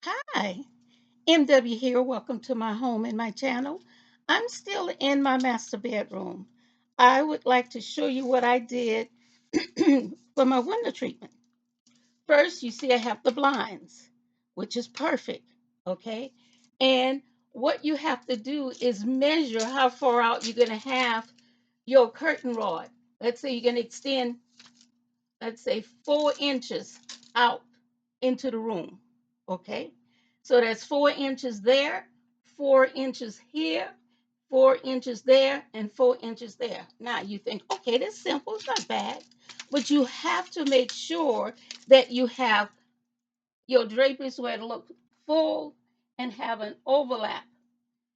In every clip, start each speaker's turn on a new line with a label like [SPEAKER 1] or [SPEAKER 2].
[SPEAKER 1] Hi, MW here. Welcome to my home and my channel. I'm still in my master bedroom. I would like to show you what I did for my window treatment. First, you see I have the blinds, which is perfect, okay? And what you have to do is measure how far out you're going to have your curtain rod. Let's say you're going to extend, let's say 4 inches out into the room. Okay. So that's 4 inches there, 4 inches here, 4 inches there, and 4 inches there. Now you think, okay, that's simple. It's not bad. But you have to make sure that you have your draperies where it looks full and have an overlap.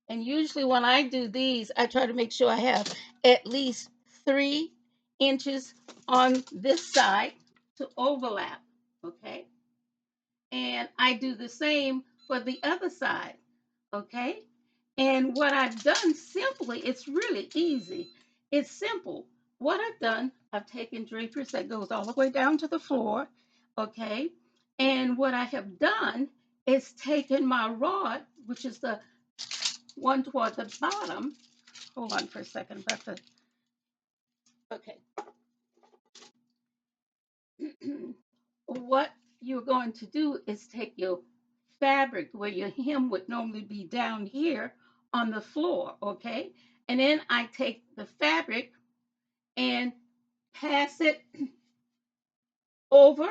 [SPEAKER 1] And usually when I do these, I try to make sure I have at least 3 inches on this side to overlap. Okay. And I do the same for the other side. Okay. And what I've done simply, it's really easy. It's simple. What I've done, I've taken draperies that goes all the way down to the floor. Okay. And what I have done is taken my rod, which is the one toward the bottom. Hold on for a second. Okay. What you're going to do is take your fabric where your hem would normally be down here on the floor, okay? And then I take the fabric and pass it over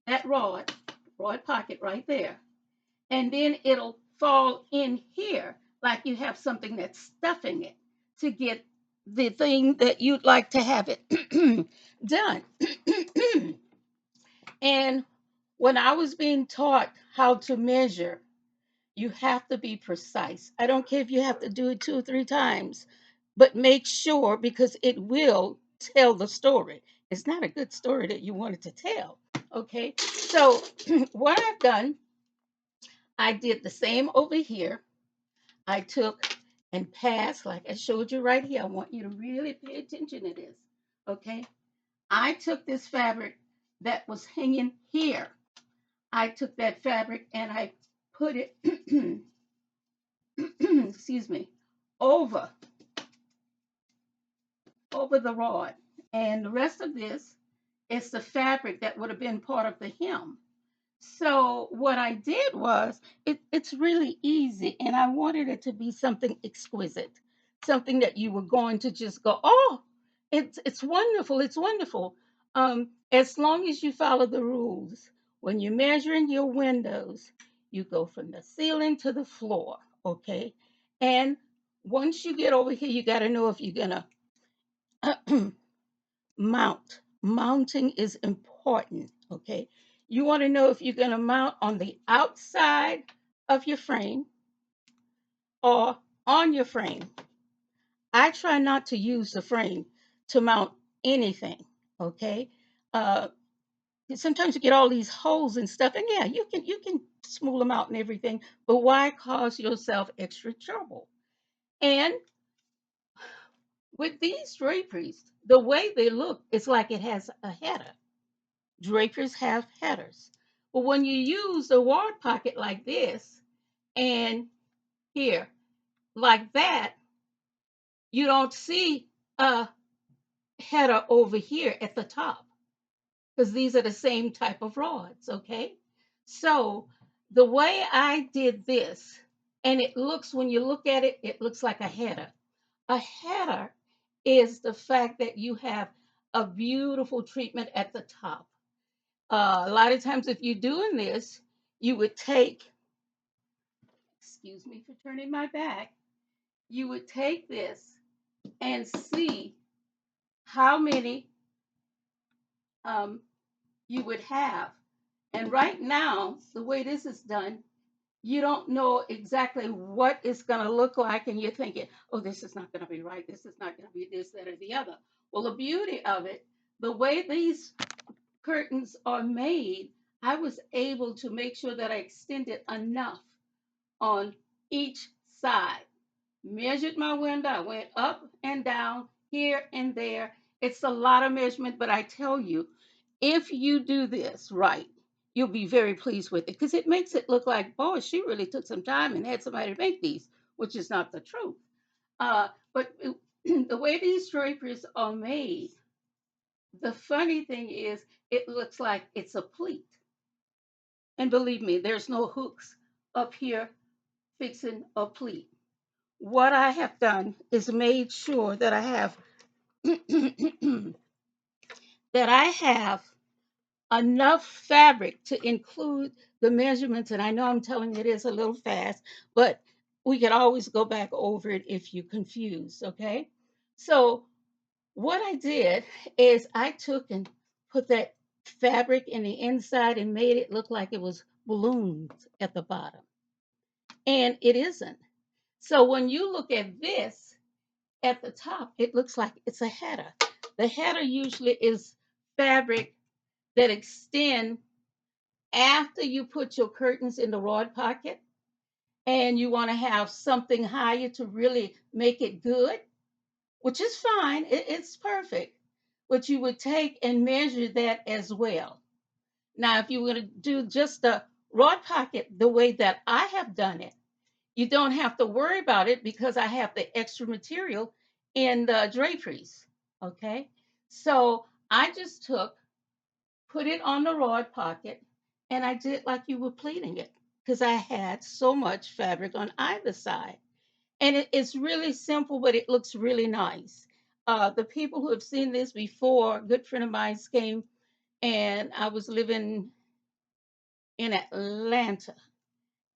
[SPEAKER 1] that rod pocket right there. And then it'll fall in here like you have something that's stuffing it to get the thing that you'd like to have it done. And when I was being taught how to measure, you have to be precise. I don't care if you have to do it 2 or 3 times, but make sure because it will tell the story. It's not a good story that you wanted to tell. Okay. So, what I've done, I did the same over here. I took and passed, like I showed you right here. I want you to really pay attention to this. Okay. I took this fabric that was hanging here. I took that fabric and I put it, excuse me, over over the rod. And the rest of this is the fabric that would have been part of the hem. So what I did was it's really easy, and I wanted it to be something exquisite, something that you were going to just go, oh, it's wonderful, it's wonderful. As long as you follow the rules, when you're measuring your windows, you go from the ceiling to the floor, okay? And once you get over here, you got to know if you're gonna mount. Mounting is important, okay? You want to know if you're going to mount on the outside of your frame or on your frame. I try not to use the frame to mount anything, okay? Uh, Sometimes you get all these holes and stuff, and yeah, you can smooth them out and everything, but why cause yourself extra trouble? And with these draperies, the way they look, it's like it has a header. Drapers have headers. But when you use a ward pocket like this and here, like that, you don't see a header over here at the top because these are the same type of rods, okay? So the way I did this, and it looks, when you look at it, it looks like a header. A header is the fact that you have a beautiful treatment at the top. A lot of times, if you're doing this, you would take, excuse me for turning my back, you would take this and see how many um, you would have. And right now, the way this is done, you don't know exactly what it's going to look like, and you're thinking, oh, this is not going to be right. This is not going to be this, that, or the other. Well, the beauty of it, the way these curtains are made, I was able to make sure that I extended enough on each side. Measured my window. I went up and down, here and there. It's a lot of measurement, but I tell you, if you do this right, you'll be very pleased with it because it makes it look like, boy, she really took some time and had somebody to make these, which is not the truth. But the way these draperies are made, the funny thing is, it looks like it's a pleat. And believe me, there's no hooks up here fixing a pleat. What I have done is made sure that I have that I have enough fabric to include the measurements. And I know I'm telling you it is a little fast, but we can always go back over it if you're confused. Okay. So what I did is I took and put that fabric in the inside and made it look like it was balloons at the bottom. And it isn't. So when you look at this at the top, it looks like it's a header. The header usually is fabric that extend after you put your curtains in the rod pocket and you want to have something higher to really make it good, which is fine. It's perfect. But you would take and measure that as well. Now, if you were to do just the rod pocket the way that I have done it, you don't have to worry about it because I have the extra material in the draperies. Okay. So I just took, put it on the rod pocket, and I did like you were pleating it because I had so much fabric on either side. And it's really simple, but it looks really nice. The people who have seen this before, a good friend of mine came, and I was living in Atlanta,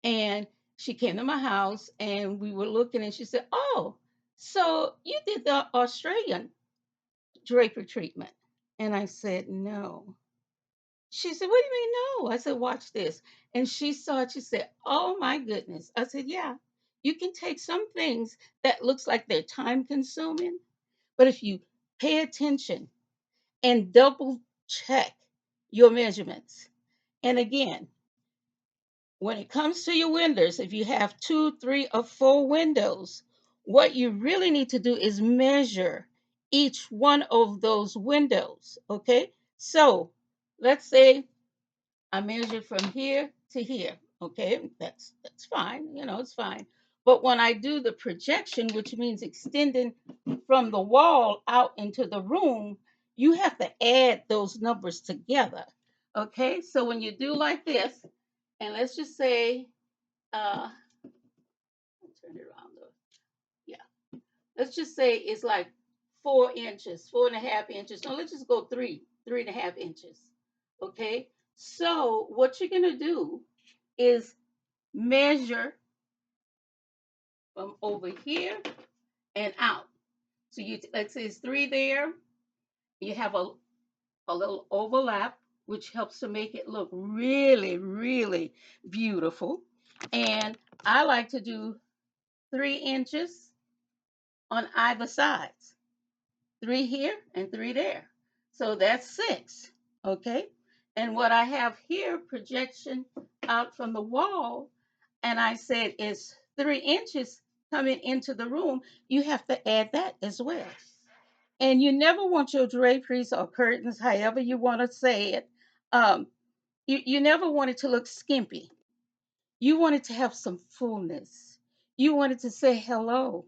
[SPEAKER 1] and she came to my house, and we were looking, and she said, "Oh, so you did the Australian draper treatment?" And I said, "No." She said, "What do you mean no?" I said, "Watch this." And she saw it. She said, "Oh my goodness." I said, "Yeah, you can take some things that looks like they're time consuming, but if you pay attention and double check your measurements." And again, when it comes to your windows, if you have two, three, or four windows, what you really need to do is measure each one of those windows. Okay. So let's say I measured from here to here. Okay, that's fine. You know, it's fine. But when I do the projection, which means extending from the wall out into the room, you have to add those numbers together. Okay, so when you do like this, and let's just say, turn it around though. Yeah, let's just say it's like 4 inches, 4.5 inches. No, let's just go 3.5 inches. Okay, so what you're gonna do is measure from over here and out. So you let's say it's three there. You have a little overlap, which helps to make it look really, really beautiful. And I like to do 3 inches on either sides. Three here and three there. So that's six. Okay. And what I have here, projection out from the wall, and I said it's 3 inches coming into the room, you have to add that as well. And you never want your draperies or curtains, however you want to say it, um, you never want it to look skimpy. You want it to have some fullness. You want it to say, hello,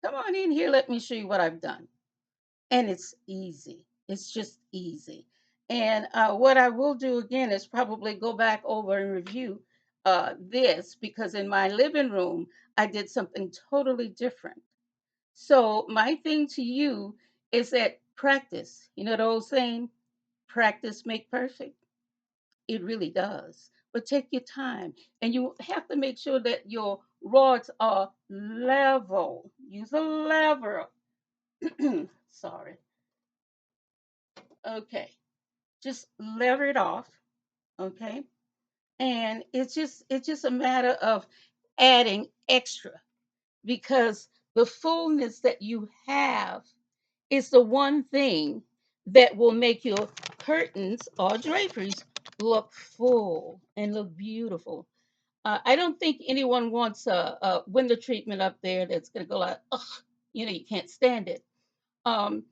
[SPEAKER 1] come on in here, let me show you what I've done. And it's easy. It's just easy. And what I will do again is probably go back over and review this because in my living room, I did something totally different. So, my thing to you is that practice, you know, the old saying, practice make perfect. It really does. But take your time and you have to make sure that your rods are level. Use a lever. Sorry. Okay. Just lever it off, okay? And it's just a matter of adding extra because the fullness that you have is the one thing that will make your curtains or draperies look full and look beautiful. I don't think anyone wants a window treatment up there that's going to go like, ugh, you know, you can't stand it. Um,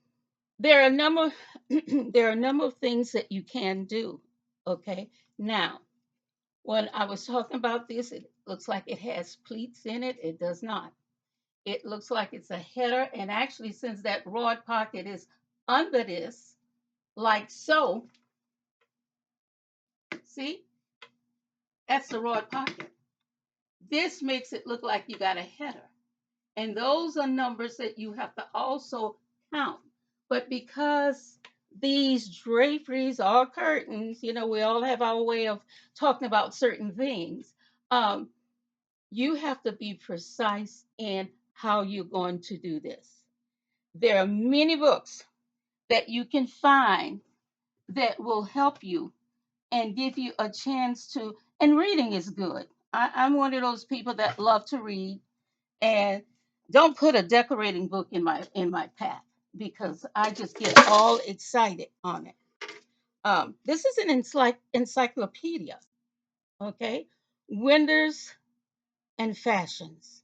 [SPEAKER 1] there are a number there are a number of things that you can do. Okay, Now, when I was talking about this, it looks like it has pleats in it. It does not. It looks like it's a header. And actually, since that rod pocket is under this, like so, see, that's the rod pocket. This makes it look like you got a header. And those are numbers that you have to also count. But because these draperies are curtains, we all have our way of talking about certain things. Um, you have to be precise in how you're going to do this. There are many books that you can find that will help you and give you a chance to, and reading is good. I'm one of those people that love to read, and don't put a decorating book in my path because I just get all excited on it. This is an encyclopedia, okay? Wonders and fashions,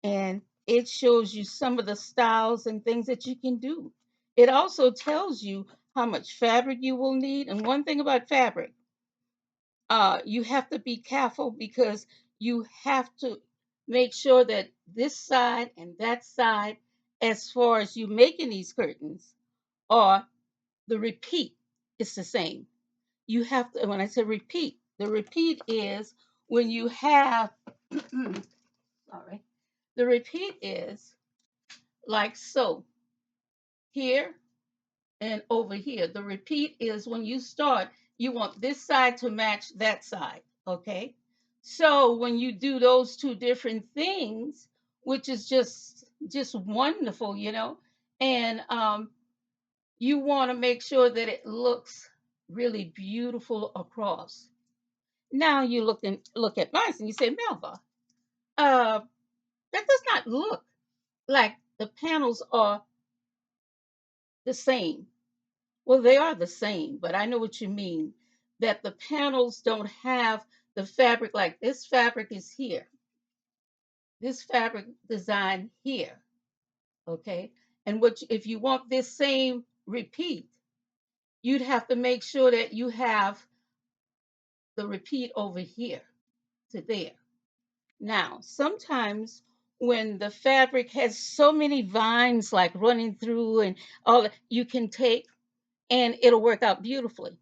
[SPEAKER 1] and it shows you some of the styles and things that you can do. It also tells you how much fabric you will need. And one thing about fabric, you have to be careful because you have to make sure that this side and that side, as far as you making these curtains, or the repeat is the same. You have to, when I say repeat, the repeat is when you have, sorry, the repeat is like so, here and over here. The repeat is when you start, you want this side to match that side, okay? So when you do those two different things, which is just wonderful, and you want to make sure that it looks really beautiful across. Now you look at mine and you say, Melva, uh, that does not look like the panels are the same. Well, they are the same, but I know what you mean. That the panels don't have the fabric, like this fabric is here, this fabric design here, okay? And if you want this same repeat, you'd have to make sure that you have the repeat over here to there. Now, sometimes when the fabric has so many vines like running through and all that, you can take and it'll work out beautifully.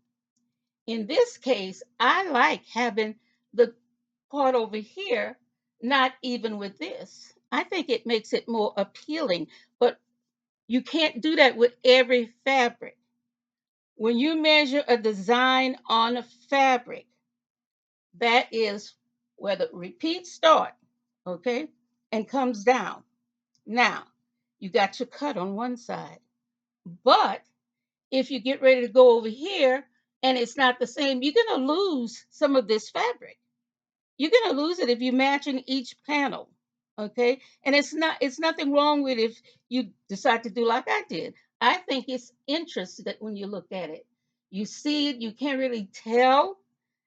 [SPEAKER 1] In this case, I like having the part over here, not even with this. I think it makes it more appealing, but you can't do that with every fabric. When you measure a design on a fabric, that is where the repeat start, okay, and comes down. Now, you got your cut on one side, but if you get ready to go over here and it's not the same, you're going to lose some of this fabric. You're going to lose it if you matching each panel, okay? And it's nothing wrong with if you decide to do like I did. I think it's interesting that when you look at it, you see it, you can't really tell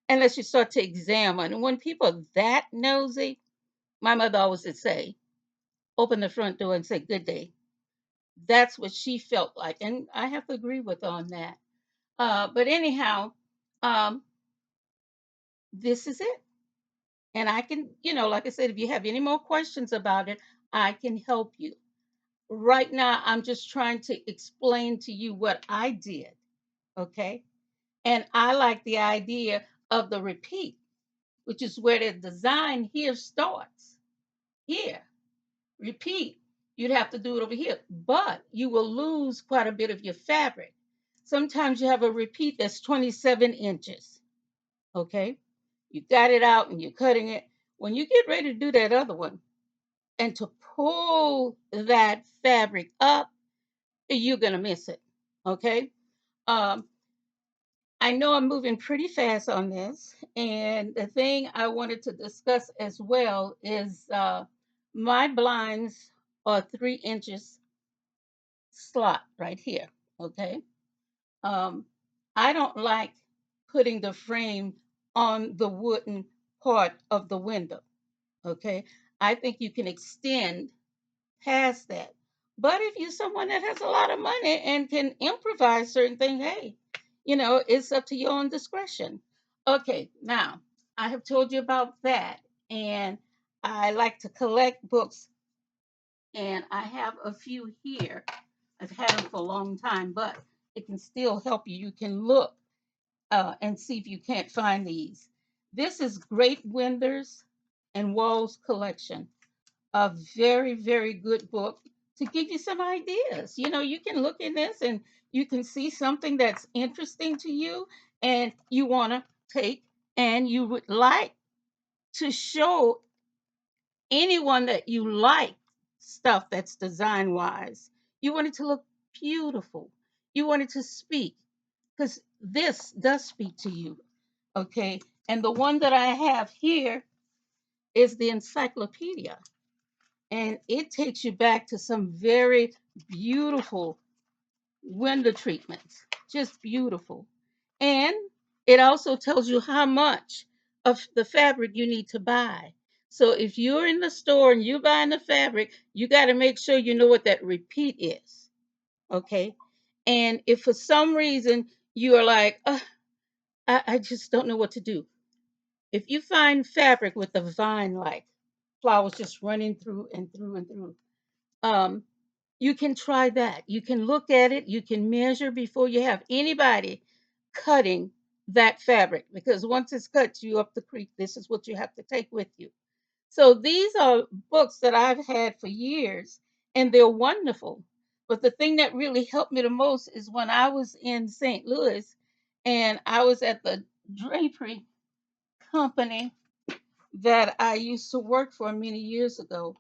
[SPEAKER 1] unless you start to examine. And when people are that nosy, my mother always would say, open the front door and say good day. That's what she felt like, and I have to agree with her on that. But anyhow, um, this is it. And I can, like I said, if you have any more questions about it, I can help you. Right now, I'm just trying to explain to you what I did. Okay. And I like the idea of the repeat, which is where the design here starts. Here, repeat. You'd have to do it over here, but you will lose quite a bit of your fabric. Sometimes you have a repeat that's 27 inches. Okay. You got it out and you're cutting it. When you get ready to do that other one, and to pull that fabric up, you're going to miss it. Okay. Um, I know I'm moving pretty fast on this. And the thing I wanted to discuss as well is my blinds are 3 inches slot right here. Okay. Um, I don't like putting the frame on the wooden part of the window. Okay. I think you can extend past that. But if you're someone that has a lot of money and can improvise certain things, hey, it's up to your own discretion. Okay, now I have told you about that, and I like to collect books, and I have a few here. I've had them for a long time, but it can still help you. You can look and see if you can't find these. This is Great Windows and Walls Collection, a very, very good book to give you some ideas. You know, you can look in this and you can see something that's interesting to you and you want to take and you would like to show anyone that you like stuff that's design wise. You want it to look beautiful. You want it to speak because this does speak to you. Okay. And the one that I have here is the encyclopedia. And it takes you back to some very beautiful window treatments, just beautiful. And it also tells you how much of the fabric you need to buy. So if you're in the store and you're buying the fabric, you got to make sure you know what that repeat is. Okay. And if for some reason you are like, I just don't know what to do. If you find fabric with a vine like flowers just running through and through and through, um, you can try that. You can look at it, you can measure before you have anybody cutting that fabric because once it's cut you up the creek, this is what you have to take with you. So these are books that I've had for years and they're wonderful. But the thing that really helped me the most is when I was in St. Louis and I was at the drapery company that I used to work for many years ago.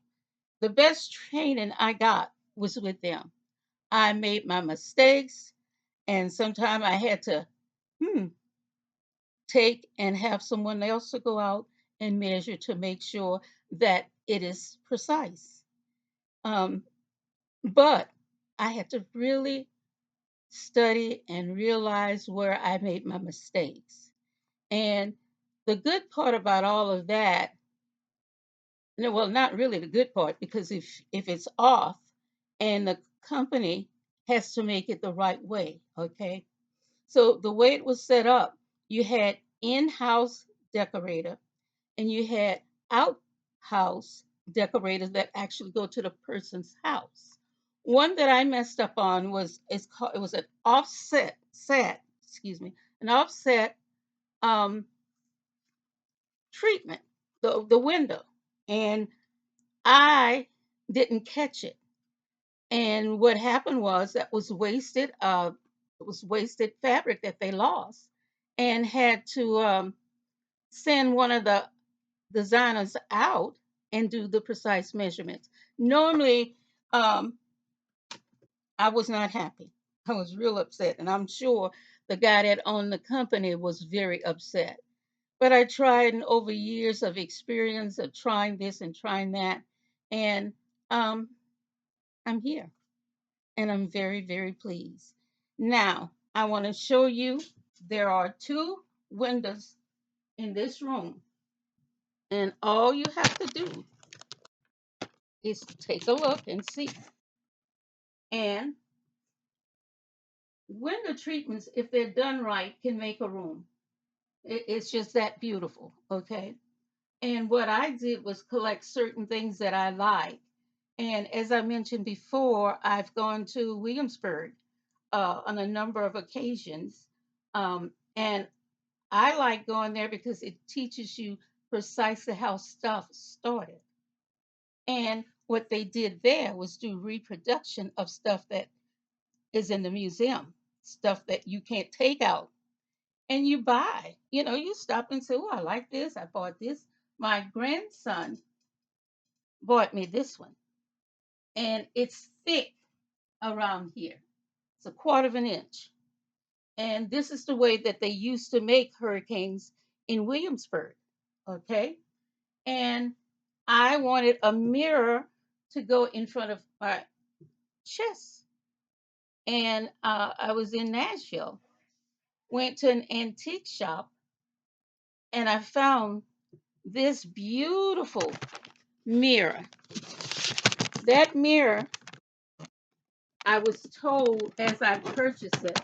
[SPEAKER 1] The best training I got was with them. I made my mistakes, and sometimes I had to hmm, take and have someone else to go out and measure to make sure that it is precise. Um, but I had to really study and realize where I made my mistakes. And the good part about all of that, no, well, not really the good part, because if it's off and the company has to make it the right way, okay? So the way it was set up, you had in-house decorator and you had out-house decorators that actually go to the person's house. One that I messed up on was it's called it was an offset set, excuse me, an offset um, treatment, the window, and I didn't catch it. And what happened was that was wasted. It was wasted fabric that they lost, and had to send one of the designers out and do the precise measurements. Normally, um, I was not happy. I was real upset, and I'm sure the guy that owned the company was very upset. But I tried, and over years of experience of trying this and trying that, and um, I'm here. And I'm very, very pleased. Now, I want to show you there are two windows in this room, and all you have to do is take a look and see. And window treatments, if they're done right, can make a room. It's just that beautiful, okay? And what I did was collect certain things that I like. And as I mentioned before, I've gone to Williamsburg on a number of occasions. And I like going there because it teaches you precisely how stuff started. And what they did there was do reproduction of stuff that is in the museum, stuff that you can't take out and you buy. You know, you stop and say, oh, I like this. I bought this. My grandson bought me this one, and it's thick around here. It's a quarter of an inch. And this is the way that they used to make hurricanes in Williamsburg. Okay. And I wanted a mirror to go in front of my chest. And I was in Nashville, went to an antique shop, and I found this beautiful mirror. That mirror, I was told as I purchased it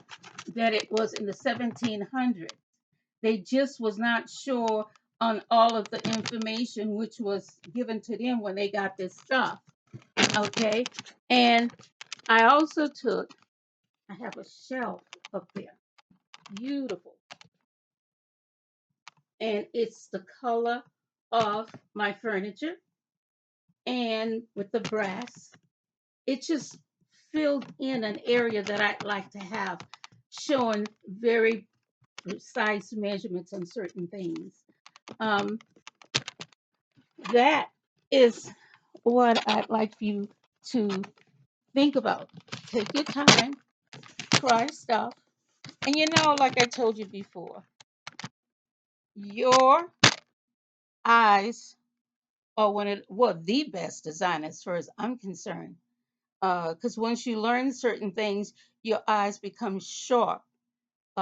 [SPEAKER 1] that it was in the 1700s. They just was not sure on all of the information which was given to them when they got this stuff. Okay. And I also took, I have a shelf up there. Beautiful. And it's the color of my furniture and with the brass. It just filled in an area that I'd like to have showing very precise measurements on certain things. Um, that is what I'd like you to think about. Take your time, try stuff. And like I told you before, your eyes are the best design as far as I'm concerned. Because once you learn certain things, your eyes become sharp.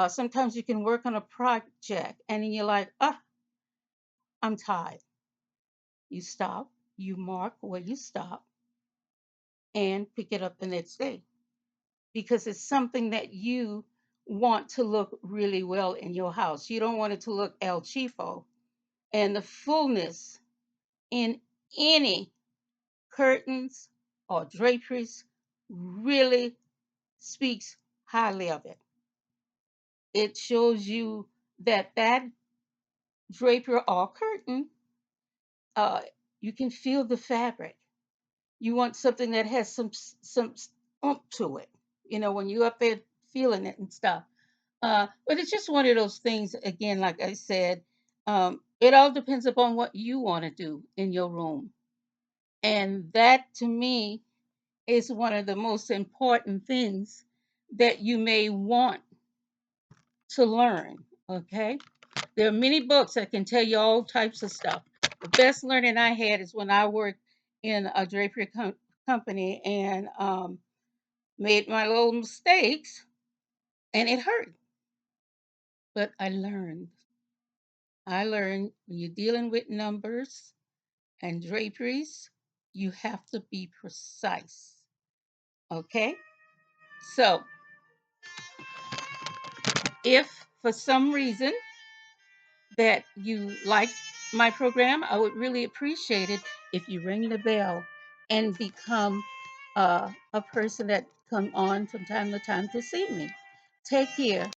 [SPEAKER 1] Sometimes you can work on a project and then you're like, I'm tired. You stop, you mark where you stop, and pick it up the next day because it's something that you want to look really well in your house. You don't want it to look El Chifo. And the fullness in any curtains or draperies really speaks highly of it. It shows you that draper or curtain, uh, you can feel the fabric. You want something that has some oomph to it. When you're up there feeling it and stuff. But it's just one of those things. Again, like I said, it all depends upon what you want to do in your room, and that to me is one of the most important things that you may want to learn. Okay, there are many books that can tell you all types of stuff. The best learning I had is when I worked in a drapery company and made my little mistakes, and it hurt. But I learned. I learned when you're dealing with numbers and draperies, you have to be precise. Okay? So, if for some reason that you like my program, I would really appreciate it if you ring the bell and become a person that come on from time to time to see me. Take care.